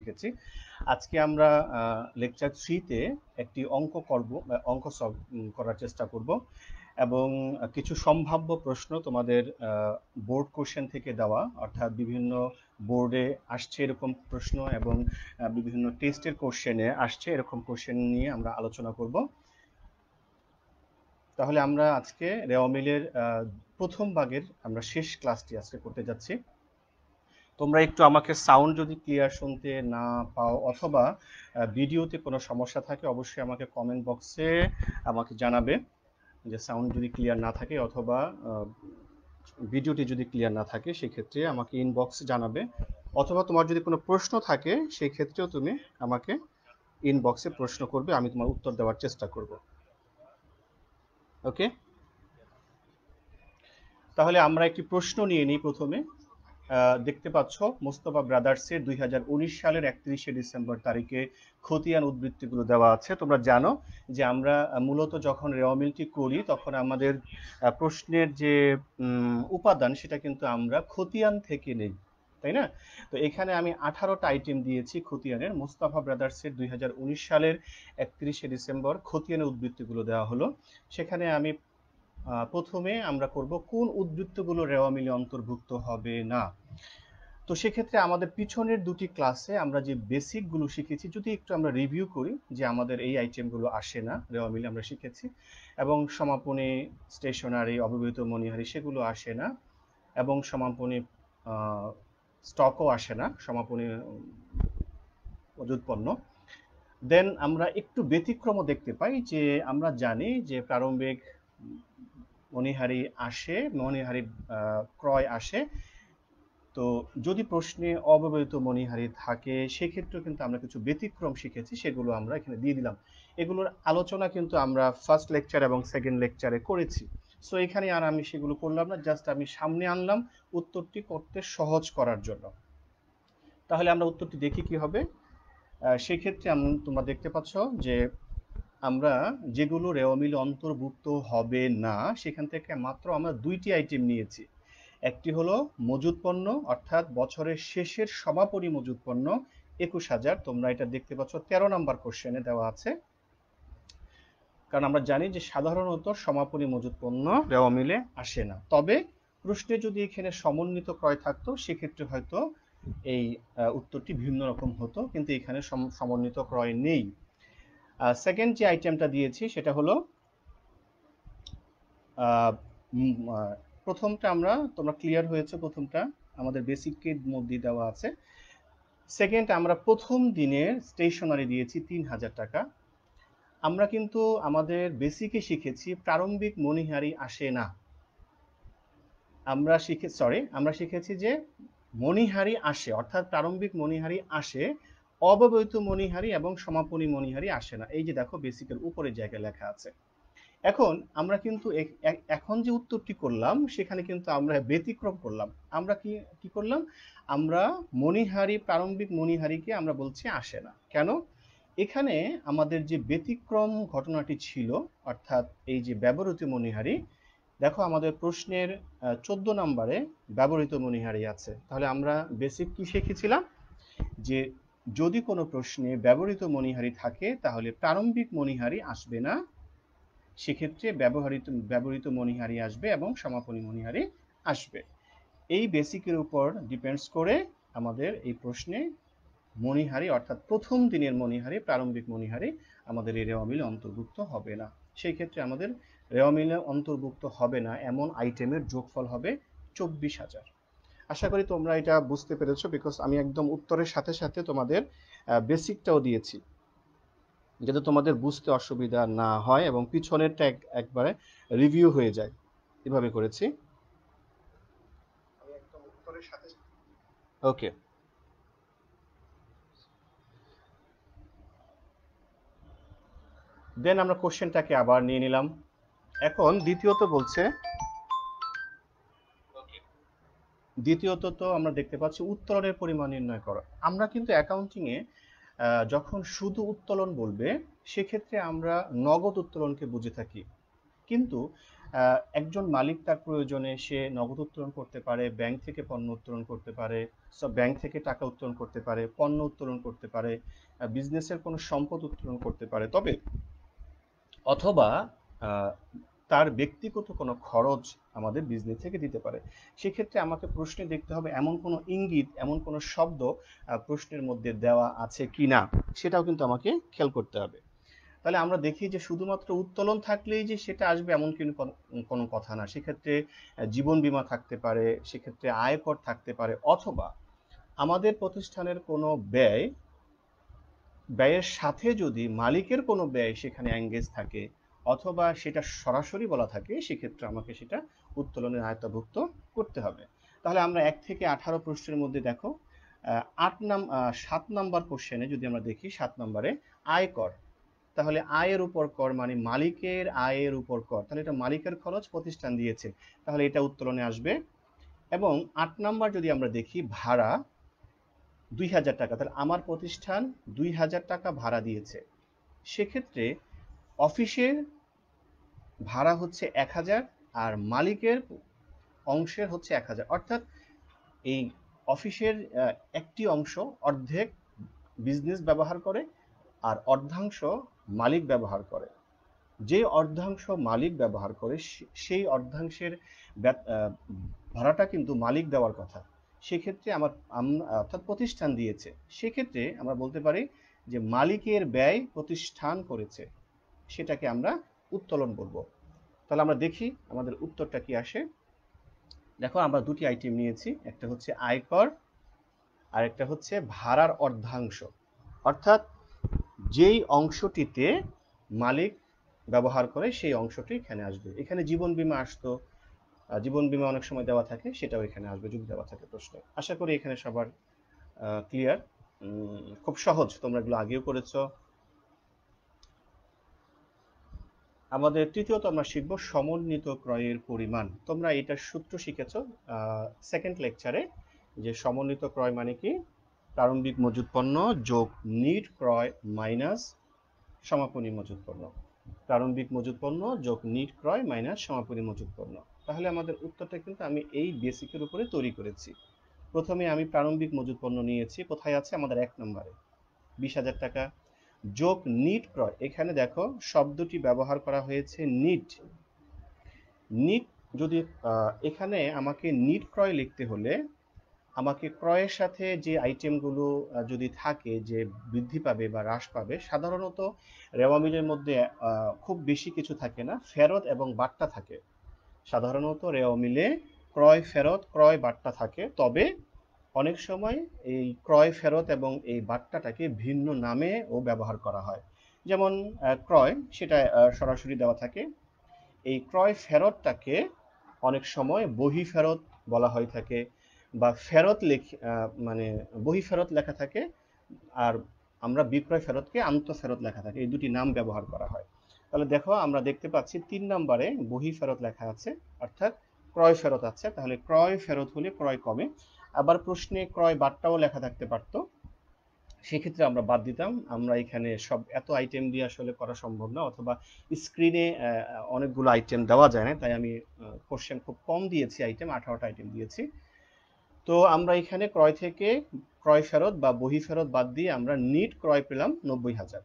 শিখেছি। আজকে আমরা লেকচার 3-তে একটি অঙ্ক সলভ করার চেষ্টা করব এবং কিছু সম্ভাব্য প্রশ্ন তোমাদের বোর্ড কোশ্চেন থেকে দেওয়া, অর্থাৎ বিভিন্ন বোর্ডে আসছে এরকম প্রশ্ন এবং বিভিন্ন টেস্টের কোশ্চেনে আসছে এরকম কোশ্চেন নিয়ে আমরা আলোচনা করব। তাহলে আমরা আজকে রেওয়ামিলের প্রথম ভাগের আমরা শেষ ক্লাসটি আজকে করতে যাচ্ছি। তোমরা একটু আমাকে সাউন্ড যদি ক্লিয়ার শুনতে না পাও অথবা ভিডিওতে কোনো সমস্যা থাকে অবশ্যই আমাকে কমেন্ট বক্সে আমাকে জানাবে যে সাউন্ড যদি ক্লিয়ার না থাকে অথবা ভিডিওটি যদি ক্লিয়ার না থাকে, সেক্ষেত্রে আমাকে ইনবক্সে জানাবে, অথবা তোমার যদি কোনো প্রশ্ন থাকে সেই ক্ষেত্রেও তুমি আমাকে ইনবক্সে প্রশ্ন করবে, আমি তোমার উত্তর দেওয়ার চেষ্টা করব। ওকে, তাহলে আমরা একটি প্রশ্ন নিয়ে নিই। প্রথমে দেখতে পাচ্ছ মোস্তফা ব্রাদার্সের 2019 সালের 31শে ডিসেম্বর তারিখে খতিয়ান উদ্ধৃতিগুলো দেওয়া আছে। তোমরা জানো যে আমরা মূলত যখন রেওয়ামিলটি করি তখন আমাদের প্রশ্নের যে উপাদান সেটা কিন্তু আমরা খতিয়ান থেকে নেই, তাই না? তো এখানে আমি 18টা আইটেম দিয়েছি খতিয়ানের। মোস্তফা ব্রাদার্সের 2019 সালের 31শে ডিসেম্বর খতিয়ানের উদ্ধৃতিগুলো দেওয়া হলো। সেখানে আমি প্রথমে আমরা করব কোন উদ্ধৃতগুলো রেওয়ামিলে অন্তর্ভুক্ত হবে না। তো সেক্ষেত্রে আমাদের পিছনের দুটি ক্লাসে আমরা যে বেসিকগুলো শিখেছি যদি একটু আমরা রিভিউ করি, যে আমাদের এই আইটেমগুলো আসে না রেওয়ামিলে আমরা শিখেছি, এবং সমাপনী, স্টেশনারি, অব্যবহৃত মণিহারি সেগুলো আসে না, এবং সমাপনী স্টকও আসে না, সমাপনী মজুদ পণ্য। দেন আমরা একটু ব্যতিক্রমও দেখতে পাই, যে আমরা জানি যে প্রারম্ভিক মণিহারি আসে, মণিহারি ক্রয় আসে। তো যদি প্রশ্নে অব্যবহৃত মণিহারি থাকে সেক্ষেত্রেও কিন্তু আমরা কিছু ব্যতিক্রম শিখেছি, সেগুলো আমরা এখানে দিয়ে দিলাম। এগুলোর আলোচনা কিন্তু আমরা ফার্স্ট লেকচার এবং সেকেন্ড লেকচারে করেছি। সো এখানে আর আমি সেগুলো করলাম না, জাস্ট আমি সামনে আনলাম উত্তরটি করতে সহজ করার জন্য। তাহলে আমরা উত্তরটি দেখি কি হবে। সেক্ষেত্রে তোমরা দেখতে পাচ্ছ যে আমরা যেগুলো রেওয়ামিলে অন্তর্ভুক্ত হবে না সেখান থেকে মাত্র আমরা দুইটি আইটেম নিয়েছি। একটি হলো মজুদ পণ্য, অর্থাৎ বছরের শেষের সমাপনী মজুদ পণ্য 21,000। তোমরা এটা দেখতে পাচ্ছ 13 নম্বর কোশ্চেনে দেওয়া আছে। কারণ আমরা জানি যে সাধারণত সমাপনী মজুদ পণ্য রেওয়ামিলে আসে না, তবে প্রশ্নে যদি এখানে সমন্বিত ক্রয় থাকতো সেক্ষেত্রে হয়তো এই উত্তরটি ভিন্ন রকম হতো, কিন্তু এখানে সমন্বিত ক্রয় নেই। সেকেন্ড যে আইটেমটা দিয়েছি সেটা হলো প্রথমটা তোমরা ক্লিয়ার হয়েছে, প্রথমটা আমাদের বেসিকের মধ্যে দেওয়া আছে। সেকেন্ড আমরা প্রথম দিনের স্টেশনারি দিয়েছি 3,000 টাকা। আমরা কিন্তু আমাদের বেসিকে শিখেছি প্রারম্ভিক মণিহারি আসে না, আমরা শিখেছি যে মণিহারি আসে, অর্থাৎ প্রারম্ভিক মণিহারি আসে, অব্যবহৃত মণিহারি এবং সমাপনী মণিহারি আসে না। এই যে দেখো বেসিকের উপরে জায়গায় লেখা আছে। এখন আমরা কিন্তু এখন যে উত্তরটি করলাম সেখানে কিন্তু আমরা ব্যতিক্রম করলাম। আমরা কি করলাম, আমরা মণিহারি, প্রারম্ভিক মণিহারিকে আমরা বলছি আসে না। কেন? এখানে আমাদের যে ব্যতিক্রম ঘটনাটি ছিল, অর্থাৎ এই যে ব্যবহৃত মণিহারি, দেখো আমাদের প্রশ্নের 14 নম্বরে ব্যবহৃত মণিহারি আছে। তাহলে আমরা বেসিক কি শিখেছিলাম, যে যদি কোনো প্রশ্নে ব্যবহৃত মণিহারি থাকে তাহলে প্রারম্ভিক মণিহারি আসবে না, সেক্ষেত্রে ব্যবহৃত মণিহারি আসবে এবং সমাপনী মণিহারি আসবে। এই বেসিকের উপর ডিপেন্ডস করে আমাদের এই প্রশ্নে মণিহারি, অর্থাৎ প্রথম দিনের মণিহারি, প্রারম্ভিক মণিহারি আমাদের এই রেওয়ামিলে অন্তর্ভুক্ত হবে না। সেই ক্ষেত্রে আমাদের রেওয়ামিলে অন্তর্ভুক্ত হবে না এমন আইটেমের যোগফল হবে 24,000। আশা করি তোমরা এটা বুঝতে পেরেছো, বিকজ আমি একদম উত্তরের সাথে সাথে তোমাদের বেসিকটাও দিয়েছি, যাতে তোমাদের বুঝতে অসুবিধা না হয় এবং পিছনেরটা একবারে রিভিউ হয়ে যায়, এভাবে করেছি। ওকে, দেন আমরা কোশ্চেনটাকে আবার নিয়ে নিলাম। এখন দ্বিতীয়ত বলছে, দ্বিতীয়ত তো আমরা দেখতে পাচ্ছি উত্তোলনের পরিমাণ নির্ণয় করো। আমরা কিন্তু অ্যাকাউন্টিংয়ে যখন শুধু উত্তোলন বলবে সেক্ষেত্রে আমরা নগদ উত্তোলনকে বুঝে থাকি, কিন্তু একজন মালিক তার প্রয়োজনে সে নগদ উত্তোলন করতে পারে, ব্যাংক থেকে পণ্য উত্তোলন করতে পারে, ব্যাংক থেকে টাকা উত্তোলন করতে পারে, পণ্য উত্তোলন করতে পারে, বিজনেসের কোনো সম্পদ উত্তোলন করতে পারে, তবে অথবা আহ, তার ব্যক্তিগত কোনো খরচ আমাদের বিজনেস থেকে দিতে পারে। সেক্ষেত্রে আমাকে প্রশ্নে দেখতে হবে এমন কোনো ইঙ্গিত, এমন কোনো শব্দ প্রশ্নের মধ্যে দেওয়া আছে কিনা, সেটাও কিন্তু আমাকে খেয়াল করতে হবে। তাহলে আমরা দেখি যে শুধুমাত্র উত্তোলন থাকলেই যে সেটা আসবে এমন কিন্তু কোনো কথা না। সেক্ষেত্রে জীবন বীমা থাকতে পারে, সেক্ষেত্রে আয়কর থাকতে পারে, অথবা আমাদের প্রতিষ্ঠানের কোনো ব্যয়ের সাথে যদি মালিকের কোনো ব্যয় সেখানে এঙ্গেজ থাকে, অথবা সেটা সরাসরি বলা থাকে, সেক্ষেত্রে আমাকে সেটা উত্তোলনের আয়ত্তভুক্ত করতে হবে। তাহলে আমরা 1 থেকে 18 প্রশ্নের মধ্যে দেখো 7 নাম্বার কোশ্চেনে যদি আমরা দেখি, 7 নম্বরে আয়কর। তাহলে আয়ের উপর কর মানে মালিকের আয়ের উপর কর, তাহলে এটা মালিকের খরচ, প্রতিষ্ঠান দিয়েছে, তাহলে এটা উত্তোলনে আসবে। এবং 8 নাম্বার যদি আমরা দেখি ভাড়া 2000 টাকা, তাহলে আমার প্রতিষ্ঠান 2000 টাকা ভাড়া দিয়েছে, সেক্ষেত্রে অফিসের ভাড়া হচ্ছে 1000 আর মালিকের অংশের হচ্ছে 1000, অর্থাৎ এই অফিসের একটি অংশ অর্ধেক বিজনেস ব্যবহার করে আর অর্ধাংশ মালিক ব্যবহার করে। যে অর্ধাংশ মালিক ব্যবহার করে সেই অর্ধাংশের ভাড়াটা কিন্তু মালিক দেওয়ার কথা, সেক্ষেত্রে অর্থাৎ প্রতিষ্ঠান দিয়েছে, সেক্ষেত্রে আমরা বলতে পারি যে মালিকের ব্যয় প্রতিষ্ঠান করেছে, সেটাকে আমরা উত্তোলন বলবো। তাহলে আমরা দেখি আমাদের উত্তরটা কি আসে। দেখো আমরা দুটি আইটেম নিয়েছি, একটা হচ্ছে আয়কর আর একটা হচ্ছে ভাড়ার অর্ধাংশ, অর্থাৎ যেই অংশটিতে মালিক ব্যবহার করে সেই অংশটি এখানে আসবে। এখানে জীবন বীমা আসতো, জীবন বীমা অনেক সময় দেওয়া থাকে, সেটাও এখানে আসবে যদি দেওয়া থাকে প্রশ্নে। আশা করি এখানে সবার ক্লিয়ার। খুব সহজ, তোমরা এগুলো আগেও করেছো। আমাদের তৃতীয়ত আমরা শিখব সমন্বিত ক্রয়ের পরিমাণ। তোমরা এটার সূত্র শিখেছো সেকেন্ড লেকচারে, যে সমন্বিত ক্রয় মানে কি, প্রারম্ভিক মজুত পণ্য যোগ নিট ক্রয় মাইনাস সমাপনী মজুত পণ্য, প্রারম্ভিক মজুত পণ্য যোগ নিট ক্রয় মাইনাস সমাপনী মজুত পণ্য। তাহলে আমাদের উত্তরটা কিন্তু আমি এই বেসিকের উপরে তৈরি করেছি। প্রথমে আমি প্রারম্ভিক মজুত পণ্য নিয়েছি, কোথায় আছে আমাদের 1 নম্বরে 20,000 টাকা, যোগ নিট ক্রয়, এখানে দেখো শব্দটি ব্যবহার করা হয়েছে নিট। নিট যদি এখানে আমাকে নিট ক্রয় লিখতে হলে আমাকে ক্রয়ের সাথে যে আইটেমগুলো যদি থাকে যে বৃদ্ধি পাবে বা হ্রাস পাবে, সাধারণত রেওয়া মিলের মধ্যে খুব বেশি কিছু থাকে না, ফেরত এবং বাট্টা থাকে। সাধারণত রেওয়া মিলে ক্রয় ফেরত ক্রয় বাট্টা থাকে, তবে অনেক সময় এই ক্রয় ফেরত এবং এই বাট্টাটাকে ভিন্ন নামে ও ব্যবহার করা হয়। যেমন ক্রয় সেটা সরাসরি দেওয়া থাকে, এই ক্রয় ফেরতটাকে অনেক সময় বহি ফেরত বলা হয়ে থাকে, বা ফেরত মানে বহি ফেরত লেখা থাকে, আর আমরা বিক্রয় ফেরতকে আন্ত ফেরত লেখা থাকে, এই দুটি নাম ব্যবহার করা হয়। তাহলে দেখো আমরা দেখতে পাচ্ছি 3 নম্বরে বহি ফেরত লেখা আছে, অর্থাৎ ক্রয় ফেরত আছে, তাহলে ক্রয় ফেরত হলে ক্রয় কমে। আবার প্রশ্নে ক্রয় বাট্টাও লেখা থাকতে পারতো, সেক্ষেত্রে আমরা বাদ দিতাম। আমরা এখানে সব এত আইটেম দিয়ে আসলে করা সম্ভব না, অথবা স্ক্রিনে অনেকগুলো আইটেম দেওয়া যায় না, তাই আমি কোশ্চেন খুব কম দিয়েছি, আইটেম 18টা আইটেম দিয়েছি। তো আমরা এখানে ক্রয় থেকে ক্রয় ফেরত বা বহি ফেরত বাদ দিয়ে আমরা নিট ক্রয় পেলাম 90,000,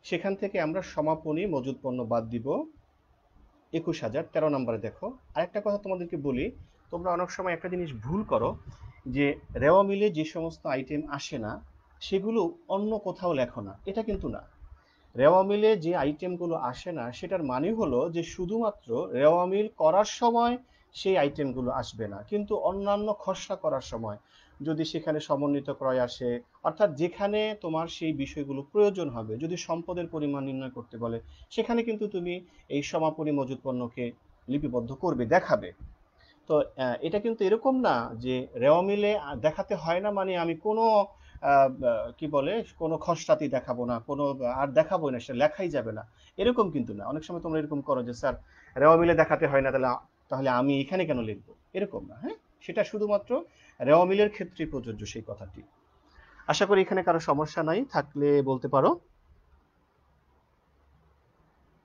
সেখান থেকে আমরা সমাপনী মজুত পণ্য বাদ দিব 21,000। 13 নম্বরে দেখো আরেকটা কথা তোমাদেরকে বলি, তোমরা অনেক সময় একটা জিনিস ভুল করো, যে রেওয়া মিলে যে সমস্ত আইটেম আসে না সেগুলো অন্য কোথাও লেখো না, এটা কিন্তু না। রেওয়া মিলে যে আইটেমগুলো আসে না সেটার মানে হলো যে শুধুমাত্র রেওয়া মিল করার সময় সেই আইটেমগুলো আসবে না, কিন্তু অন্যান্য খসড়া করার সময় যদি সেখানে সমন্বিত ক্রয় আসে, অর্থাৎ যেখানে তোমার সেই বিষয়গুলো প্রয়োজন হবে, যদি সম্পদের পরিমাণ নির্ণয় করতে বলে, সেখানে কিন্তু তুমি এই সমাপনী মজুত পণ্যকে লিপিবদ্ধ করবে, দেখাবে। তো এটা কিন্তু এরকম না যে রেওয়া মিলে দেখাতে হয় না মানে আমি কোনো কি বলে কোনো খসড়াতি দেখাবো না, কোনো আর দেখাবো না, সেটা লেখাই যাবে না, এরকম কিন্তু না। অনেক সময় তোমরা এরকম করো যে স্যার রেওয়া মিলে দেখাতে হয় না, তাহলে তাহলে আমি এখানে কেন লিখবো, এরকম না। হ্যাঁ, সেটা শুধুমাত্র রেওয়া মিলের ক্ষেত্রে প্রযোজ্য সেই কথাটি। আশা করি এখানে কারো সমস্যা নাই, থাকলে বলতে পারো।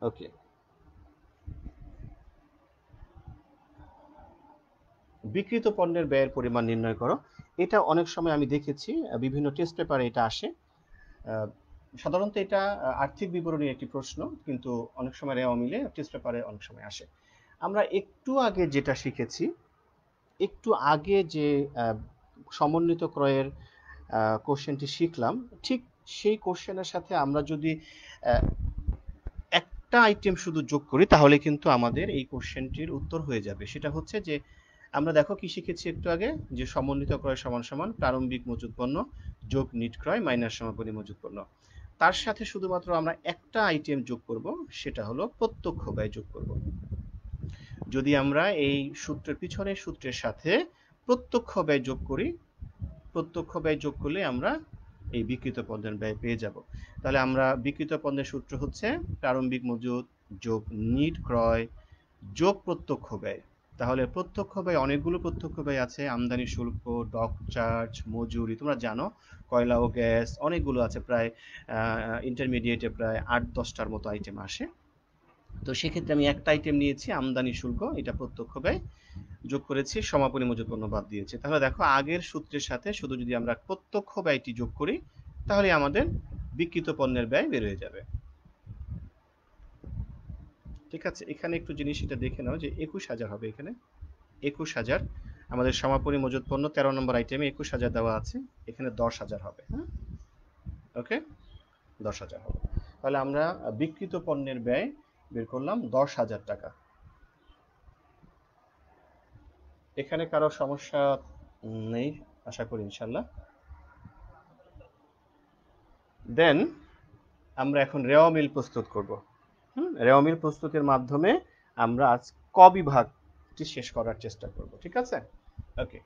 ওকে, বিক্রিত পণ্যের ব্যয়ের পরিমাণ নির্ণয় করো। এটা অনেক সময় আমি দেখেছি বিভিন্ন টেস্ট পেপারে এটা আসে। সাধারণত এটা আর্থিক বিবরণীর একটি প্রশ্ন, কিন্তু অনেক সময় রেওয়া মিলে টেস্ট পেপারে অনেক সময় আসে। আমরা একটু আগে যেটা শিখেছি, একটু আগে যে সমন্বিত ক্রয়ের কোশ্চেনটি শিখলাম, ঠিক সেই কোশ্চেনের সাথে আমরা যদি একটা আইটেম শুধু যোগ করি তাহলে কিন্তু আমাদের এই কোশ্চেনটির উত্তর হয়ে যাবে। সেটা হচ্ছে যে আমরা দেখো কি শিখেছি একটু আগে, যে সমন্বিত ক্রয় সমান সমান প্রারম্ভিক মজুত পণ্য যোগ নিট ক্রয় মাইনাস সমাপনী মজুত পণ্য। তার সাথে শুধুমাত্র আমরা একটা আইটেম যোগ করব, সেটা হলো প্রত্যক্ষ ব্যয় যোগ করব। যদি আমরা এই সূত্রের পিছনের সূত্রের সাথে প্রত্যক্ষ ব্যয় যোগ করি, প্রত্যক্ষ ব্যয় যোগ করলে আমরা এই বিক্রিত পণ্যের ব্যয় পেয়ে যাব। তাহলে আমরা বিক্রিত পণ্যের সূত্র হচ্ছে প্রারম্ভিক মজুত যোগ নিট ক্রয় যোগ প্রত্যক্ষ ব্যয়। তাহলে প্রত্যক্ষ ব্যয় অনেকগুলো প্রত্যক্ষ ব্যয় আছে, আমদানি শুল্ক, ডক চার্জ, মজুরি, তোমরা জানো কয়লা ও গ্যাস অনেকগুলো আছে, প্রায় ইন্টারমিডিয়েটে প্রায় 8-10টার মতো আইটেম আসে। তো সেক্ষেত্রে আমি একটা আইটেম নিয়েছি আমদানি শুল্ক, এটা প্রত্যক্ষ ব্যয়, যোগ করেছি সমাপনী মজুত পণ্য বাদ দিয়েছি। তাহলে দেখো আগের সূত্রের সাথে শুধু যদি আমরা প্রত্যক্ষ ব্যয়টি যোগ করি তাহলে আমাদের বিক্রিত পণ্যের ব্যয় বের হয়ে যাবে। ঠিক আছে, এখানে একটু জিনিস এটা দেখে নাও যে 21,000 হবে এখানে, 21,000 আমাদের সমাপনী মজুত পণ্য 13 নম্বর আইটেমে 21,000 দেওয়া আছে, এখানে 10,000 হবে। হ্যাঁ, ওকে, 10,000 হবে। তাহলে আমরা বিক্রিত পণ্যের ব্যয় বের করলাম 10,000 টাকা। এখানে কারো সমস্যা নেই আশা করি ইনশাল্লাহ। দেন আমরা এখন রেওয়া মিল প্রস্তুত করব। রেওয়া মিল প্রস্তুতের মাধ্যমে আমরা আজ ক বিভাগটি শেষ করার চেষ্টা করব। ঠিক আছে, ওকে।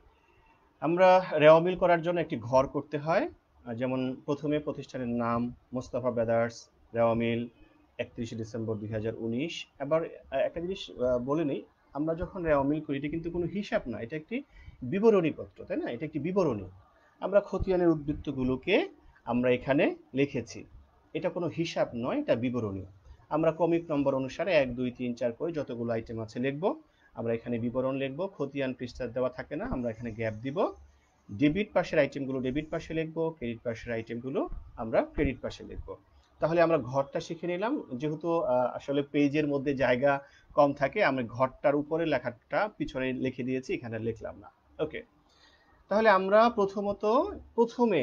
আমরা রেওয়া মিল করার জন্য একটি ঘর করতে হয়। যেমন প্রথমে প্রতিষ্ঠানের নাম মোস্তফা ব্রাদার্স রেওয়া মিল 31 ডিসেম্বর 2019। আবার একটা জিনিস বলে নিই, আমরা যখন রেওয়া মিল করি এটা কিন্তু কোনো হিসাব না, এটা একটি বিবরণী পত্র, তাই না? এটা একটি বিবরণী। আমরা খতিয়ানের উদ্বৃত্তগুলোকে আমরা এখানে লিখেছি, এটা কোনো হিসাব নয়, এটা বিবরণী। আমরা ক্রমিক নম্বর অনুসারে 1 2 3 4 করে যতগুলো আইটেম আছে লিখব। আমরা এখানে বিবরণ লিখব, খতিয়ান পৃষ্ঠা দেওয়া থাকে না, আমরা এখানে গ্যাপ দিব। ডেবিট পাশের আইটেমগুলো ডেবিট পাশে লিখবো, ক্রেডিট পাশের আইটেমগুলো আমরা ক্রেডিট পাশে লিখবো। তাহলে আমরা ঘরটা শিখে নিলাম। যেহেতু আসলে পেজের মধ্যে জায়গা কম থাকে, আমি ঘরটার উপরে লেখাটা পিছনে লিখে দিয়েছি, এখানে লিখলাম না। ওকে, তাহলে আমরা প্রথমে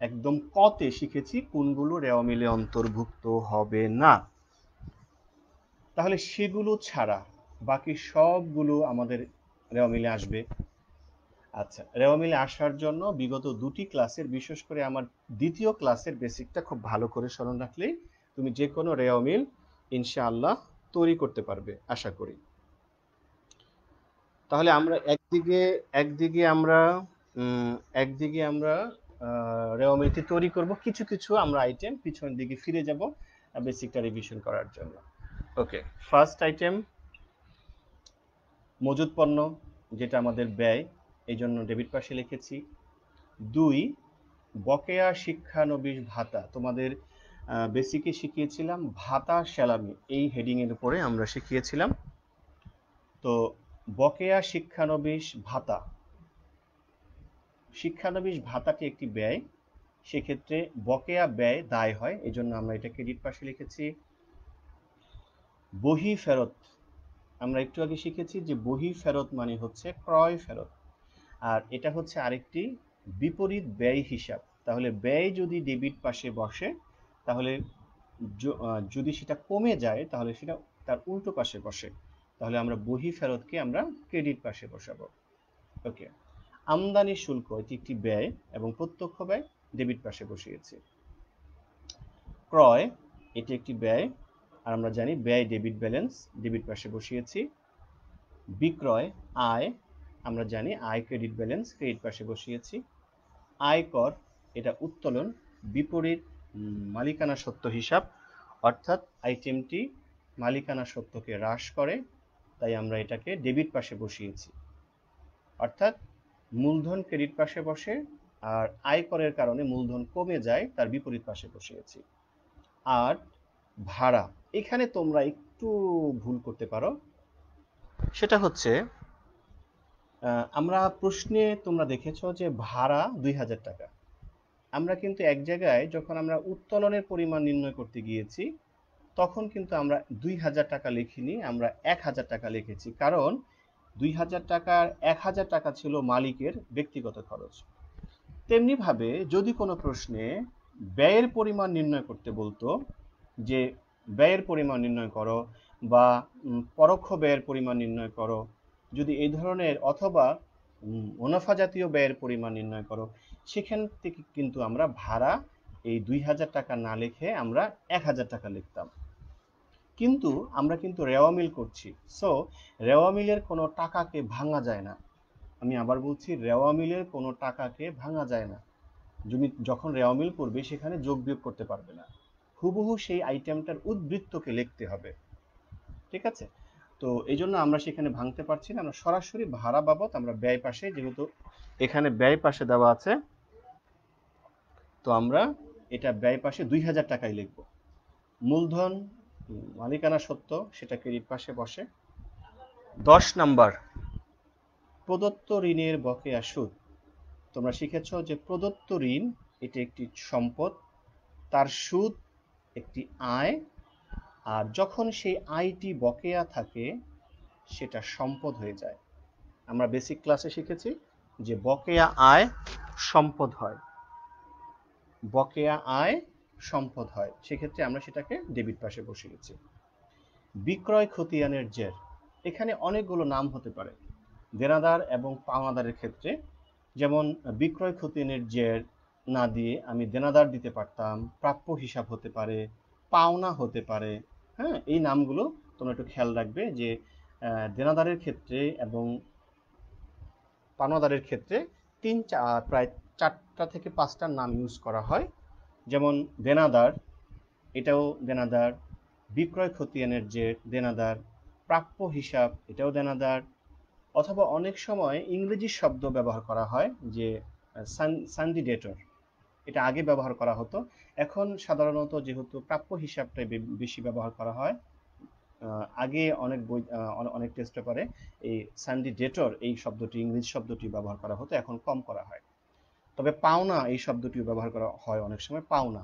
একদম কতে শিখেছি কোনগুলো রেওয়া মিলে অন্তর্ভুক্ত হবে না। তাহলে সেগুলো ছাড়া বাকি সবগুলো আমাদের রেওয়া মিলে আসবে। আচ্ছা, রেওয়া মিলে আসার জন্য বিগত দুটি ক্লাসের, বিশেষ করে আমার দ্বিতীয় ক্লাসের বেসিকটা খুব ভালো করে স্মরণ রাখলেই তুমি যে কোনো রেওয়া মিল ইনশাআল্লাহ তৈরি করতে পারবে আশা করি। তাহলে আমরা একদিকে আমরা রেওয়া মিলটি তৈরি করব, কিছু কিছু আমরা আইটেম পিছনের দিকে ফিরে যাব বেসিকটা রিভিশন করার জন্য। ওকে, ফার্স্ট আইটেম মজুদ পণ্য, যেটা আমাদের ব্যয়, এই জন্য ডেবিট পাশে লিখেছি। 2, বকেয়া শিক্ষানবিশ ভাতা। তোমাদের বেসিকে শিখিয়েছিলাম ভাতা স্যালামি, এই হেডিং এর উপরে আমরা শিখিয়েছিলাম। তো বকেয়া শিক্ষানবিশ ভাতা, শিক্ষানবিশ ভাতাটি একটি ব্যয়, সেক্ষেত্রে বকেয়া ব্যয় দায় হয়, এই জন্য আমরা এটা ক্রেডিট পাশে লিখেছি। বহি ফেরত, আমরা একটু আগে শিখেছি যে বহি ফেরত মানে হচ্ছে ক্রয় ফেরত, আর এটা হচ্ছে আরেকটি বিপরীত ব্যয় হিসাব। তাহলে ব্যয় যদি ডেবিট পাশে বসে, তাহলে যদি সেটা কমে যায় তাহলে সেটা তার উল্টো পাশে বসে, তাহলে আমরা বহি ফেরতকে আমরা ক্রেডিট পাশে বসাবো। ওকে, আমদানি শুল্ক এটি একটি ব্যয় এবং প্রত্যক্ষ ব্যয়, ডেবিট পাশে বসিয়েছি। ক্রয় এটি একটি ব্যয়, আর আমরা জানি ব্যয় ডেবিট ব্যালেন্স, ডেবিট পাশে বসিয়েছি। বিক্রয় আয়, আমরা জানি আয় ক্রেডিট ব্যালেন্স, ক্রেডিট পাশে বসিয়েছি। আয়কর এটা উত্তোলন, বিপরীত মালিকানা সত্ত্ব হিসাব, অর্থাৎ আইটেমটি মালিকানা সত্ত্বকে হ্রাস করে, তাই আমরা এটাকে ডেবিট পাশে বসিয়েছি। অর্থাৎ মূলধন ক্রেডিট পাশে বসে আর আয়করের কারণে মূলধন কমে যায়, তার বিপরীত পাশে বসিয়েছি। আর ভাড়া, এখানে তোমরা একটু ভুল করতে পারো, সেটা হচ্ছে আমরা প্রশ্নে তোমরা দেখেছো যে ভাড়া 2000 টাকা। আমরা কিন্তু এক জায়গায় যখন আমরা উত্তোলনের পরিমাণ নির্ণয় করতে গিয়েছি তখন কিন্তু আমরা 2000 টাকা লিখিনি, আমরা 1000 টাকা লিখেছি, কারণ 2000 টাকার 1000 টাকা ছিল মালিকের ব্যক্তিগত খরচ। তেমনিভাবে যদি কোনো প্রশ্নে ব্যয়ের পরিমাণ নির্ণয় করতে বলতো, যে ব্যয়ের পরিমাণ নির্ণয় করো বা পরোক্ষ ব্যয়ের পরিমাণ নির্ণয় করো, যদি এই ধরনের, অথবা মুনাফা জাতীয় ব্যয়ের পরিমাণ নির্ণয় করো, সেখান থেকে কিন্তু আমরা ভাড়া এই 2000 টাকা না লিখে আমরা 1000 টাকা লিখতাম। কিন্তু আমরা কিন্তু রেওয়া মিল করছি, সো রেওয়া মিলের কোনো টাকাকে ভাঙা যায় না। আমি আবার বলছি, রেওয়া মিলের কোনো টাকাকে ভাঙা যায় না। যখন রেওয়া মিল করবে সেখানে যোগ বিয়োগ করতে পারবে না, হুবহু সেই আইটেমটার উদ্বৃত্তকে লিখতে হবে। ঠিক আছে? তো এই জন্য আমরা সেখানে ভাঙতে পারছি না, আমরা সরাসরি ভাড়া বাবদ আমরা ব্যয় পাশে, যেহেতু এখানে ব্যয় পাশে দেওয়া আছে, তো আমরা এটা ব্যয় পাশে 2000 টাকাই লিখব। মূলধন মালিকানা সত্ত্ব সেটা ক্রেডিট পাশে বসে। 10 নাম্বার, প্রদত্ত ঋণের বকেয়া সুদ। তোমরা শিখেছ যে প্রদত্ত ঋণ এটি একটি সম্পদ, তার সুদ একটি আয়, আর যখন সেই আয়টি বকেয়া থাকে সেটা সম্পদ হয়ে যায়। আমরা বেসিক ক্লাসে শিখেছি যে বকেয়া আয় সম্পদ হয়, বকেয়া আয় সম্পদ হয়, সেক্ষেত্রে আমরা সেটাকে ডেবিট পাশে বসিয়েছি। বিক্রয় খতিয়ানের জের, এখানে অনেকগুলো নাম হতে পারে দেনাদার এবং পাওনাদারের ক্ষেত্রে। যেমন বিক্রয় খতিয়ানের জের না দিয়ে আমি দেনাদার দিতে পারতাম, প্রাপ্য হিসাব হতে পারে, পাওনা হতে পারে। হ্যাঁ, এই নামগুলো তোমরা একটু খেয়াল রাখবে যে দেনাদারের ক্ষেত্রে এবং পাওনাদারের ক্ষেত্রে প্রায় 4টা থেকে 5টার নাম ইউজ করা হয়। যেমন দেনাদার, এটাও দেনাদার, বিক্রয় খতিয়ানের জের দেনাদার, প্রাপ্য হিসাব এটাও দেনাদার, অথবা অনেক সময় ইংরেজি শব্দ ব্যবহার করা হয় যে সানডি ডেটর, এটা আগে ব্যবহার করা হতো, এখন সাধারণত যেহেতু প্রাপ্য হিসাবটাই বেশি ব্যবহার করা হয়, আগে অনেক বই অনেক টেস্ট পেপারে এই সানডি ডেটর এই শব্দটি, ইংরেজি শব্দটি ব্যবহার করা হতো, এখন কম করা হয়। তবে পাওনা এই শব্দটিও ব্যবহার করা হয় অনেক সময়, পাওনা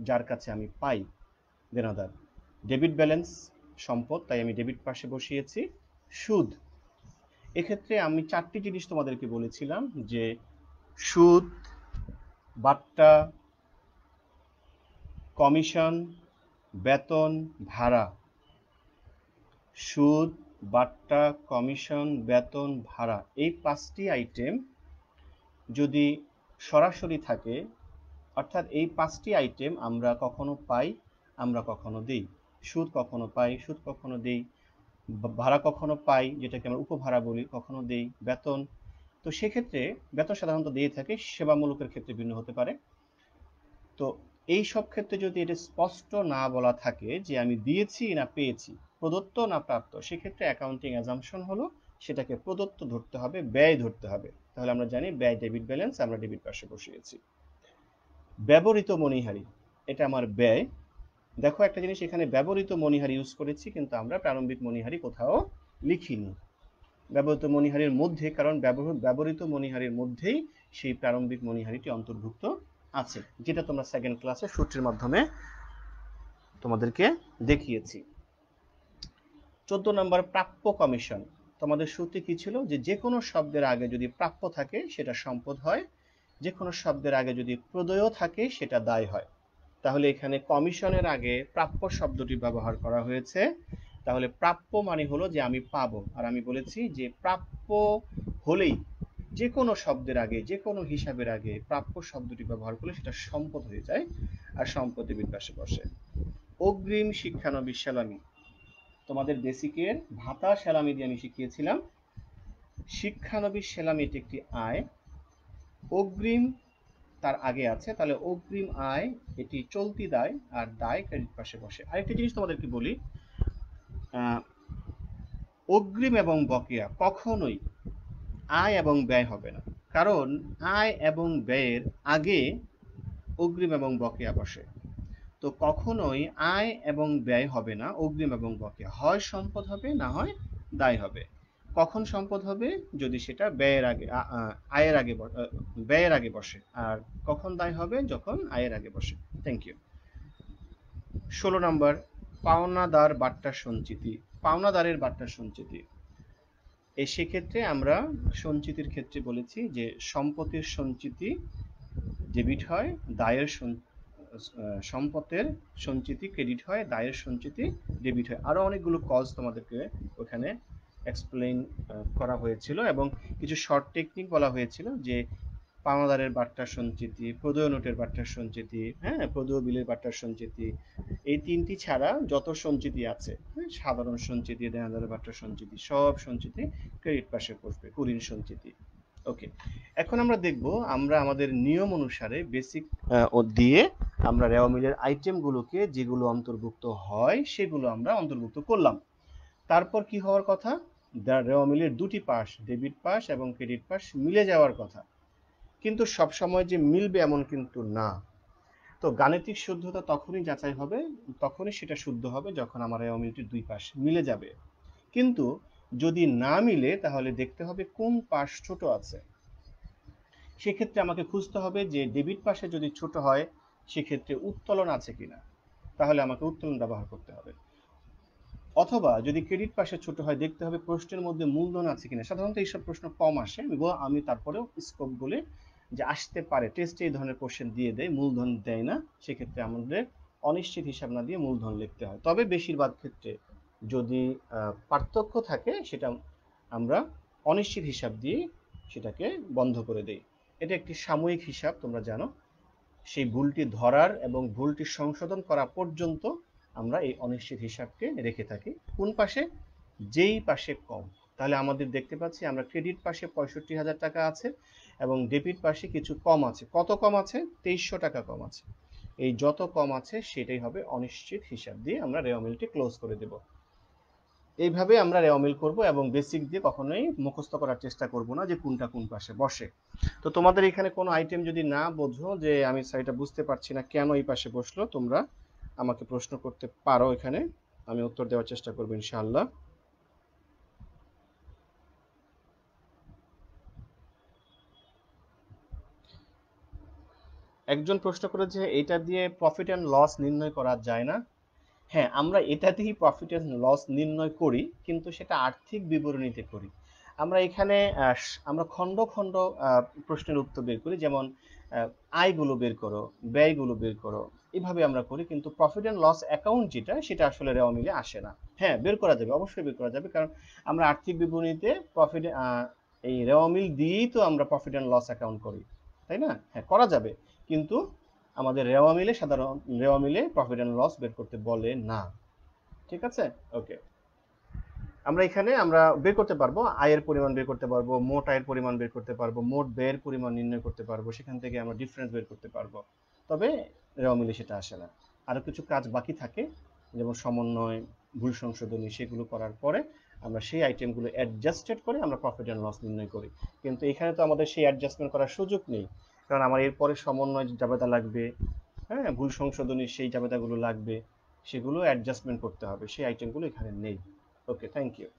যার কাছে আমি পাই, দেনাদার। ডেবিট ব্যালেন্স সম্পদ, তাই আমি ডেবিট পাশে বসিয়েছি। সুদ, এক্ষেত্রে আমি 4টি জিনিস তোমাদেরকে বলেছিলাম যে সুদ, বাট্টা, কমিশন, বেতন, ভাড়া। সুদ, বাট্টা, কমিশন, বেতন, ভাড়া, এই 5টি আইটেম যদি সরাসরি থাকে, অর্থাৎ এই 5টি আইটেম আমরা কখনো পাই, আমরা কখনো দিই। সুদ কখনো পাই, সুদ কখনো দিই, ভাড়া কখনো পাই, যেটাকে আমরা উপভাড়া বলি, কখনো দেই, বেতন। তো সেক্ষেত্রে বেতন সাধারণত দিয়ে থাকে, সেবামূলকের ক্ষেত্রে ভিন্ন হতে পারে। তো এই সব ক্ষেত্রে যদি এটা স্পষ্ট না বলা থাকে যে আমি দিয়েছি না পেয়েছি, প্রদত্ত না প্রাপ্ত, সেক্ষেত্রে অ্যাকাউন্টিং অ্যাজাম্পশন হলো সেটাকে প্রদত্ত ধরতে হবে, ব্যয় ধরতে হবে। তাহলে আমরা জানি ব্যয় ডেবিট ব্যালেন্স, আমরা ডেবিট পাশে বসিয়েছি। ব্যবহৃত মণিহারি, এটা আমার ব্যয়। দেখো একটা জিনিস, এখানে ব্যবহৃত মণিহারি ইউজ করেছি, কিন্তু আমরা প্রারম্ভিক মণিহারি কোথাও লিখিনি ব্যবহৃত মণিহারির মধ্যে, কারণ ব্যবহৃত মণিহারির মধ্যেই সেই প্রারম্ভিক মণিহারিটি অন্তর্ভুক্ত আছে, যেটা তোমরা সেকেন্ড ক্লাসে সূত্রের মাধ্যমে তোমাদেরকে দেখিয়েছি। 14 নম্বর, প্রাপ্য কমিশন। তোমাদের সূত্রে কি ছিল, যে কোনো শব্দের আগে যদি প্রাপ্য থাকে সেটা সম্পদ হয়, যে কোনো শব্দের আগে যদি প্রদেয় থাকে সেটা দায় হয়। তাহলে এখানে কমিশনের আগে প্রাপ্য শব্দটি ব্যবহার করা হয়েছে, তাহলে প্রাপ্য মানে হলো যে আমি পাবো, আর আমি বলেছি যে প্রাপ্য হলেই যে কোনো শব্দের আগে, যে কোনো হিসাবের আগে প্রাপ্য শব্দটি ব্যবহার করলে সেটা সম্পদ হয়ে যায়, আর সম্পদ ডেবিট পাশে বসে। অগ্রিম শিক্ষানবিশ সেলামি, তোমাদের বেসিকের ভাতা সেলামি দিয়ে আমি শিখিয়েছিলাম শিক্ষানবিশ সেলামি এটি একটি আয়, অগ্রিম তার আগে আছে, তাহলে অগ্রিম আয় এটি চলতি দায়, আর দায় ক্রেডিট পাশে বসে। আরেকটি জিনিস তোমাদেরকে বলি, অগ্রিম এবং বকেয়া কখনোই আয় এবং ব্যয় হবে না, কারণ আয় এবং ব্যয়ের আগে অগ্রিম এবং বকেয়া বসে। তো কখনোই আয় এবং ব্যয় হবে না, অগ্রিম এবং বকেয়া, হয় সম্পদ হবে না হয় দায় হবে। কখন সম্পদ হবে? যদি সেটা ব্যয়ের আগে আয়ের আগে ব্যয়ের আগে বসে। আর কখন দায় হবে? যখন আয়ের আগে বসে। Thank you. 16 নম্বর, পাওনাদার বাট্টা সঞ্চিতি। পাওনাদারের বাট্টা সঞ্চিতি, সেক্ষেত্রে আমরা সঞ্চিতির ক্ষেত্রে বলেছি যে সম্পত্তির সঞ্চিতি ডেবিট হয়, দায়ের সম্পদের সঞ্চিতি ক্রেডিট হয়, দায়ের সঞ্চিতি ডেবিট হয়। আরো অনেকগুলো কজ তোমাদেরকে ওখানে এক্সপ্লেইন করা হয়েছিল এবং কিছু শর্ট টেকনিক বলা হয়েছিল, যে পাওনাদারের বাট্টা সঞ্চিতি, প্রদেয় নোটের বাট্টা সঞ্চিতি, হ্যাঁ, প্রদেয় বিলের বাট্টা সঞ্চিতি, এই তিনটি ছাড়া যত সঞ্চিতি আছে, সাধারণ সঞ্চিতি, দেনাদারের বাট্টা সঞ্চিতি, সব সঞ্চিতি ক্রেডিট পাশে বসবে, কুঋণ সঞ্চিতি। ওকে, এখন আমরা দেখব আমরা আমাদের নিয়ম অনুসারে বেসিক দিয়ে আমরা রেওয়া মিলের আইটেমগুলোকে যেগুলো অন্তর্ভুক্ত হয় সেগুলো আমরা অন্তর্ভুক্ত করলাম। তারপর কি হওয়ার কথা? রেওয়া মিলের দুটি পাশ, ডেবিট পাশ এবং ক্রেডিট পাশ মিলে যাওয়ার কথা, কিন্তু সব সময় যে মিলবে এমন কিন্তু না। তো গাণিতিক শুদ্ধতা তখনই যাচাই হবে, তখনই সেটা শুদ্ধ হবে যখন আমার রেওয়া মিলটির দুই পাশ মিলে যাবে। কিন্তু যদি না মিলে তাহলে দেখতে হবে কোন পাশ ছোট আছে। সেক্ষেত্রে আমাকে খুঁজতে হবে যে ডেবিট পাশে যদি ছোট হয় সেক্ষেত্রে উত্তোলন আছে কিনা, তাহলে আমাকে উত্তোলন ব্যবহার করতে হবে। অথবা যদি ক্রেডিট পাশে ছোট হয় দেখতে হবে প্রশ্নের মধ্যে মূলধন আছে কিনা। সাধারণত এইসব প্রশ্ন কম আসে, আমি তারপরেও স্কোপ বলে যে আসতে পারে, টেস্টে এই ধরনের কোশ্চেন দিয়ে দেয়, মূলধন দেয় না, সেক্ষেত্রে আমাদের অনিশ্চিত হিসাব না দিয়ে মূলধন লিখতে হয়। তবে বেশিরভাগ ক্ষেত্রে যদি পার্থক্য থাকে সেটা আমরা অনিশ্চিত হিসাব দিয়ে সেটাকে বন্ধ করে দেই। এটা একটি সাময়িক হিসাব, তোমরা জানো। সেই ভুলটি ধরার এবং ভুলটি সংশোধন করা পর্যন্ত আমরা এই অনিশ্চিত হিসাবকে রেখে থাকি। কোন পাশে? যেই পাশে কম। তাহলে আমাদের দেখতে পাচ্ছি আমরা ক্রেডিট পাশে 65,000 টাকা আছে এবং ডেবিট পাশে কিছু কম আছে। কত কম আছে? 2300 টাকা কম আছে। এই যত কম আছে সেটাই হবে অনিশ্চিত হিসাব দিয়ে আমরা রেওয়া মিলটি ক্লোজ করে দেব। এইভাবে আমরা রেওয়া মিল করবো এবং বেসিক দিয়ে কখনোই মুখস্থ করার চেষ্টা করব না যে কোনটা কোন পাশে বসে। তো তোমাদের এখানে কোনো আইটেম যদি না বোঝো যে আমি এটা বুঝতে পারছি না কেন এই পাশে বসলো, তোমরা আমাকে প্রশ্ন করতে পারো, এখানে আমি উত্তর দেওয়ার চেষ্টা করবো ইনশাআল্লাহ। একজন প্রশ্ন করেছে এটা দিয়ে প্রফিট অ্যান্ড লস নির্ণয় করা যায় না। হ্যাঁ, আমরা এটাতেই প্রফিট অ্যান্ড লস নির্ণয় করি, কিন্তু সেটা আর্থিক বিবরণীতে করি। আমরা এখানে আমরা খণ্ড খণ্ড প্রশ্নের উত্তর বের করি, যেমন আয়গুলো বের করো, ব্যয়গুলো বের করো, এভাবে আমরা করি। কিন্তু প্রফিট অ্যান্ড লস অ্যাকাউন্ট যেটা, সেটা আসলে রেওয়া মিলে আসে না। হ্যাঁ, বের করা যাবে, অবশ্যই বের করা যাবে, কারণ আমরা আর্থিক বিবরণীতে প্রফিট এই রেওয়া মিল দিয়েই তো আমরা প্রফিট অ্যান্ড লস অ্যাকাউন্ট করি, তাই না? হ্যাঁ, করা যাবে, কিন্তু আমাদের রেওয়া মিলে রেওয়া মিলে প্রফিট অ্যান্ড লস বের করতে বলে না। ঠিক আছে? ওকে, আমরা এখানে বের করতে পারবো, আয়ের পরিমাণ বের করতে পারবো, মোট আয়ের পরিমাণ বের করতে পারবো, মোট ব্যয়ের পরিমাণ নির্ণয় করতে পারবো, সেখান থেকে আমরা ডিফারেন্স বের করতে পারবো। তবে রেওয়া মিলে সেটা আসে না। আরো কিছু কাজ বাকি থাকে, যেমন সমন্বয়, ভুল সংশোধনী, সেগুলো করার পরে আমরা সেই আইটেমগুলো অ্যাডজাস্টেড করে আমরা প্রফিট অ্যান্ড লস নির্ণয় করি। কিন্তু এখানে তো আমাদের সেই অ্যাডজাস্টমেন্ট করার সুযোগ নেই, কারণ আমার এরপরে সমন্বয় জাবেদা লাগবে, হ্যাঁ, ভুল সংশোধনী সেই জাবেদাগুলো লাগবে, সেগুলো অ্যাডজাস্টমেন্ট করতে হবে, সেই আইটেমগুলো এখানে নেই। ওকে, থ্যাংক ইউ।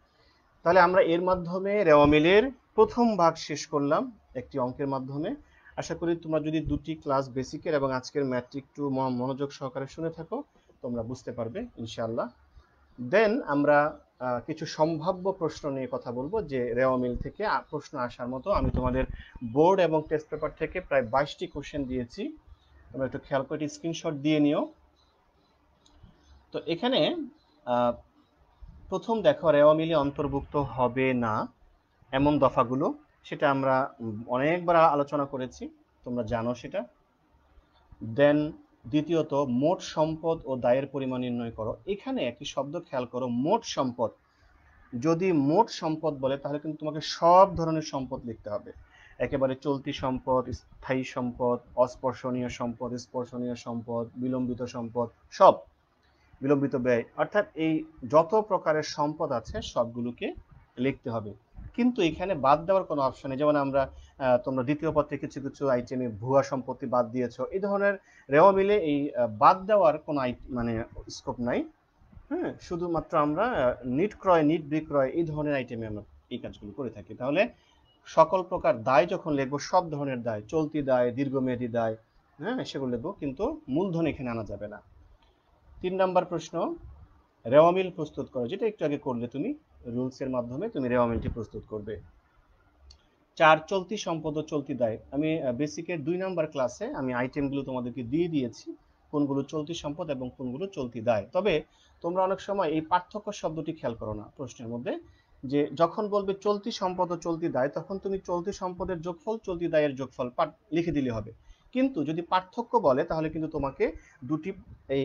তাহলে আমরা এর মাধ্যমে রেওয়া মিলের প্রথম ভাগ শেষ করলাম একটি অঙ্কের মাধ্যমে। আশা করি তোমরা যদি দুটি ক্লাস বেসিকের এবং আজকের ম্যাথটি একটু মনোযোগ সহকারে শুনে থাকো, তোমরা বুঝতে পারবে ইনশাআল্লাহ। দেন আমরা কিছু সম্ভাব্য প্রশ্ন নিয়ে কথা বলবো, যে রেওয়া মিল থেকে প্রশ্ন আসার মতো। আমি তোমাদের বোর্ড এবং টেস্ট পেপার থেকে প্রায় 22টি কোশ্চেন দিয়েছি, তোমরা একটু খেয়াল করে স্ক্রিনশট দিয়ে নিও। তো এখানে প্রথম দেখো, রেওয়া মিলে অন্তর্ভুক্ত হবে না এমন দফাগুলো, সেটা আমরা অনেকবার আলোচনা করেছি, তোমরা জানো সেটা। দেন দ্বিতীয়ত, মোট সম্পদ ও দায়ের পরিমাণ নির্ণয় করো। এখানে একটি শব্দ খেয়াল করো, মোট সম্পদ। যদি মোট সম্পদ বলে তাহলে কিন্তু তোমাকে সব ধরনের সম্পদ লিখতে হবে, একেবারে চলতি সম্পদ, স্থায়ী সম্পদ, অস্পর্শনীয় সম্পদ, স্পর্শনীয় সম্পদ, বিলম্বিত সম্পদ, সব, বিলম্বিত ব্যয়, অর্থাৎ এই যত প্রকারের সম্পদ আছে সবগুলোকে লিখতে হবে। কিন্তু এখানে বাদ দেওয়ার কোনো অপশন নেই, যেমন আমরা তোমরা দ্বিতীয় পত্রে কিছু কিছু আইটেমে ভুয়া সম্পত্তি বাদ দিয়েছো, এই ধরনের রেওয়া মিলে এই বাদ দেওয়ার কোনো মানে স্কোপ নাই। হ্যাঁ, শুধুমাত্র আমরা নিট ক্রয়, নিট বিক্রয়, এই ধরনের আইটেমে আমরা এই কাজগুলো করে থাকি। তাহলে সকল প্রকার দায় যখন লিখবো, সব ধরনের দায়, চলতি দায়, দীর্ঘমেয়াদী দায়, হ্যাঁ, সেগুলো লিখবো, কিন্তু মূলধন এখানে আনা যাবে না। 3 নাম্বার প্রশ্ন, রেওয়া মিল প্রস্তুত করো, যেটা একটু আগে করলে তুমি, রুলসের মাধ্যমে তুমি রেওয়া মিলটি প্রস্তুত করবে। 4 চলতি সম্পদ ও চলতি দায়। আমি বেসিকের 2 নাম্বার ক্লাসে আমি আইটেমগুলো তোমাদেরকে দিয়ে দিয়েছি, কোনগুলো চলতি সম্পদ এবং কোনগুলো চলতি দায়। তবে তোমরা অনেক সময় এই পার্থক্য শব্দটি খেয়াল করো না প্রশ্নের মধ্যে, যে যখন বলবে চলতি সম্পদ ও চলতি দায়, তখন তুমি চলতি সম্পদের যোগফল, চলতি দায়ের যোগফল লিখে দিলে হবে। কিন্তু যদি পার্থক্য বলে, তাহলে কিন্তু তোমাকে দুটি এই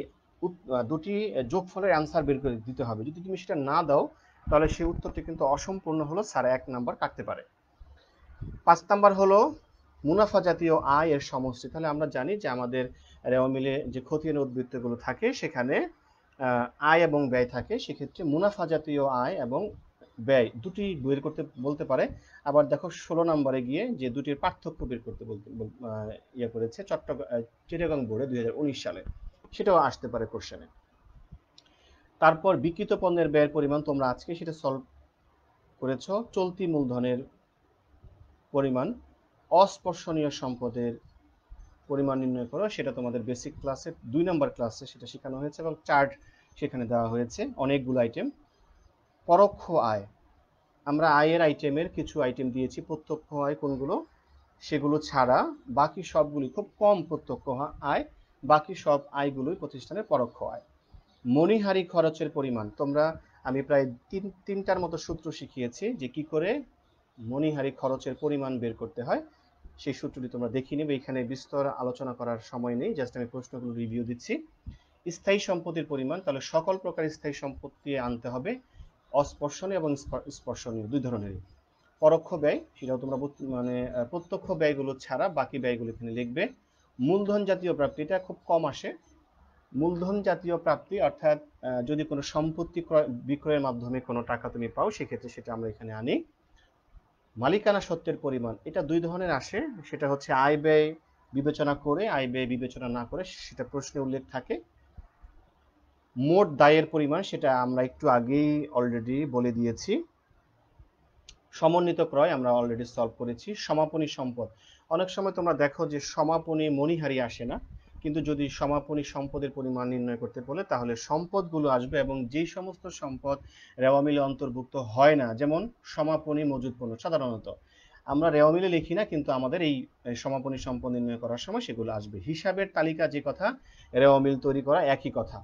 দুটি যোগফলের অ্যান্সার বের করে দিতে হবে। যদি তুমি সেটা না দাও, তাহলে সেই উত্তরটি কিন্তু অসম্পূর্ণ হলো, স্যার 1 নাম্বার কাটতে পারে। 5 নাম্বার হলো মুনাফা জাতীয় আয় এর সমষ্টি। তাহলে আমরা জানি যে আমাদের রেওয়া মিলে যে খতিয়ান উদ্বৃত্তগুলো থাকে, সেখানে আয় এবং ব্যয় থাকে। সেক্ষেত্রে মুনাফা জাতীয় আয় এবং ব্যয় দুটি বের করতে বলতে পারে। আবার দেখো 16 নম্বরে গিয়ে যে দুটির পার্থক্য বের করতে বলতে ইয়ে করেছে চিটাগং বোর্ডে 2019 সালে, সেটাও আসতে পারে কোশ্চেনে। তারপর বিক্রিত পণ্যের ব্যয়ের পরিমাণ, তোমরা আজকে সেটা সলভ করেছো। চলতি মূলধনের পরিমাণ, অস্পর্শনীয় সম্পদের পরিমাণ নির্ণয় করো, সেটা তোমাদের বেসিক ক্লাসে 2 নম্বর ক্লাসে সেটা শেখানো হয়েছে এবং চার্ট সেখানে দেওয়া হয়েছে অনেকগুলো আইটেম। পরোক্ষ আয়, আমরা আয়ের আইটেমের কিছু আইটেম দিয়েছি। প্রত্যক্ষ আয় কোনগুলো, সেগুলো ছাড়া বাকি সবগুলি, খুব কম প্রত্যক্ষ আয়, বাকি সব আয়গুলোই প্রতিষ্ঠানের পরোক্ষ আয়। মণিহারি খরচের পরিমাণ, তোমরা আমি প্রায় তিনটার মতো সূত্র শিখিয়েছি যে কি করে মণিহারি খরচের পরিমাণ বের করতে হয়। সেই সূত্রটি তোমরা দেখিয়ে নেবে, এখানে বিস্তর আলোচনা করার সময় নেই, জাস্ট আমি প্রশ্নগুলো রিভিউ দিচ্ছি। স্থায়ী সম্পত্তির পরিমাণ, তাহলে সকল প্রকার স্থায়ী সম্পত্তি আনতে হবে, অস্পর্শনীয় এবং স্পর্শনীয় 2 ধরনেরই। পরোক্ষ ব্যয়, সেটাও তোমরা মানে প্রত্যক্ষ ব্যয়গুলো ছাড়া বাকি ব্যয়গুলো এখানে লিখবে। মূলধন জাতীয় প্রাপ্তি, এটা খুব কম আসে। মূলধন জাতীয় প্রাপ্তি অর্থাৎ যদি কোনো সম্পত্তি বিক্রয়ের মাধ্যমে কোনো টাকা তুমি পাও, সেক্ষেত্রে সেটা আমরা এখানে আনি। মালিকানা সত্ত্বের পরিমাণ, এটা 2 ধরনের আসে, সেটা হচ্ছে আয় ব্যয় বিবেচনা করে, আয় ব্যয় বিবেচনা না করে, সেটা প্রশ্নে উল্লেখ থাকে। মোট দায়ের পরিমাণ, সেটা আমরা একটু আগেই অলরেডি বলে দিয়েছি। সমন্বিত ক্রয় আমরা অলরেডি সলভ করেছি। সমাপনী সম্পদ, অনেক সময় তোমরা দেখো যে সমাপনী মণিহারি আসে না, কিন্তু যদি সমাপনী সম্পদের পরিমাণ নির্ণয় করতে বলে, তাহলে সম্পদগুলো আসবে, এবং যেই সমস্ত সম্পদ রেওয়া মিলে অন্তর্ভুক্ত হয় না, যেমন সমাপনী মজুদ পণ্য, সাধারণত আমরা রেওয়া মিলে লিখি না, কিন্তু আমাদের এই সমাপনী সম্পদ নির্ণয় করার সময় সেগুলো আসবে। হিসাবের তালিকা যে কথা, রেওয়া মিল তৈরি করা একই কথা।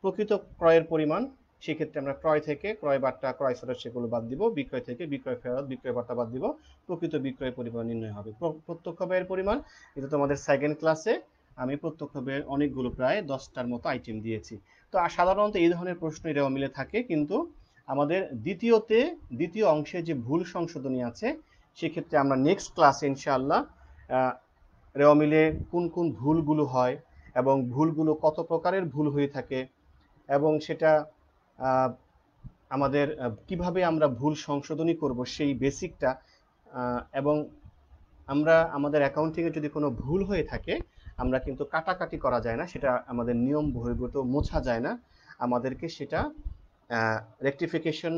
প্রকৃত ক্রয়ের পরিমাণ, সেক্ষেত্রে আমরা ক্রয় থেকে ক্রয় বার্তা, ক্রয় ফেরত সেগুলো বাদ দিব, বিক্রয় থেকে বিক্রয় ফেরত, বিক্রয় বার্তা বাদ দিব, প্রকৃত বিক্রয় পরিমাণ নির্ণয় হবে। প্রত্যক্ষ ব্যয়ের পরিমাণ, এটা তোমাদের সেকেন্ড ক্লাসে আমি প্রত্যক্ষ ব্যয়ের অনেকগুলো প্রায় 10টার মতো আইটেম দিয়েছি। তো সাধারণত এই ধরনের প্রশ্ন রেওয়া মিলে থাকে, কিন্তু আমাদের দ্বিতীয় অংশে যে ভুল সংশোধনী আছে, সেক্ষেত্রে আমরা নেক্সট ক্লাসে ইনশাআল্লাহ রেওয়া মিলে কোন কোন ভুলগুলো হয় এবং ভুলগুলো কত প্রকারের ভুল হয়ে থাকে, এবং সেটা আমাদের কিভাবে আমরা ভুল সংশোধনী করব, সেই বেসিকটা, এবং আমরা আমাদের অ্যাকাউন্টিংয়ে যদি কোনো ভুল হয়ে থাকে, আমরা কিন্তু কাটাকাটি করা যায় না, সেটা আমাদের নিয়ম বহির্ভূত, মোছা যায় না, আমাদেরকে সেটা রেকটিফিকেশন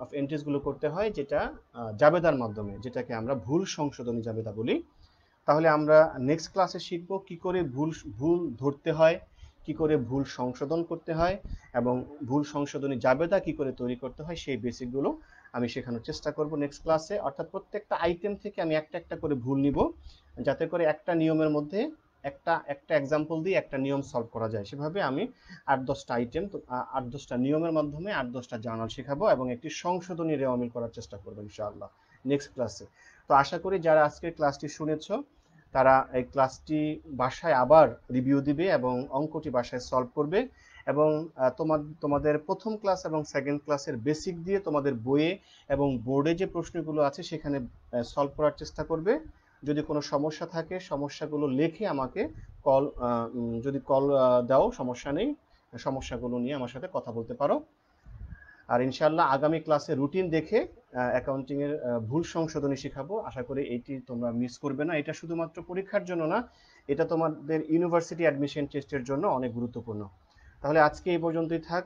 অফ এন্ট্রিজগুলো করতে হয়, যেটা জাবেদার মাধ্যমে, যেটাকে আমরা ভুল সংশোধনী জাবেদা বলি। তাহলে আমরা নেক্সট ক্লাসে শিখব কি করে ভুল ধরতে হয়, কি করে ভুল সংশোধন করতে হয়, এবং ভুল সংশোধনী জাবেদা কি করে তৈরি করতে হয়, সেই বেসিকগুলো আমি শেখানোর চেষ্টা করব নেক্সট ক্লাসে। অর্থাৎ প্রত্যেকটা আইটেম থেকে আমি একটা একটা করে ভুল নিব, যাতে করে একটা নিয়মের মধ্যে একটা এক্সাম্পল দিয়ে একটা নিয়ম সলভ করা যায়। সেভাবে আমি 8-10টা আইটেম, 8-10টা নিয়মের মাধ্যমে 8-10টা জার্নাল শেখাবো, এবং একটি সংশোধনী রেওয়া মিল করার চেষ্টা করবো ইনশাআল্লাহ নেক্সট ক্লাসে। তো আশা করি যারা আজকের ক্লাসটি শুনেছো, তারা এই ক্লাসটি বাসায় আবার রিভিউ দিবে এবং অঙ্কটি বাসায় সলভ করবে, এবং তোমাদের প্রথম ক্লাস এবং সেকেন্ড ক্লাসের বেসিক দিয়ে তোমাদের বইয়ে এবং বোর্ডে যে প্রশ্নগুলো আছে সেখানে সলভ করার চেষ্টা করবে। যদি কোনো সমস্যা থাকে, সমস্যাগুলো লিখে আমাকে যদি কল দাও, সমস্যা নেই, সমস্যাগুলো নিয়ে আমার সাথে কথা বলতে পারো। আর ইনশাআল্লাহ আগামী ক্লাসে রুটিন দেখে অ্যাকাউন্টিং এর ভুল সংশোধনী শেখাবো। আশা করি এইটি তোমরা মিস করবে না। এটা শুধুমাত্র পরীক্ষার জন্য না, এটা তোমাদের ইউনিভার্সিটি অ্যাডমিশন টেস্টের জন্য অনেক গুরুত্বপূর্ণ। তাহলে আজকে এই পর্যন্তই থাক।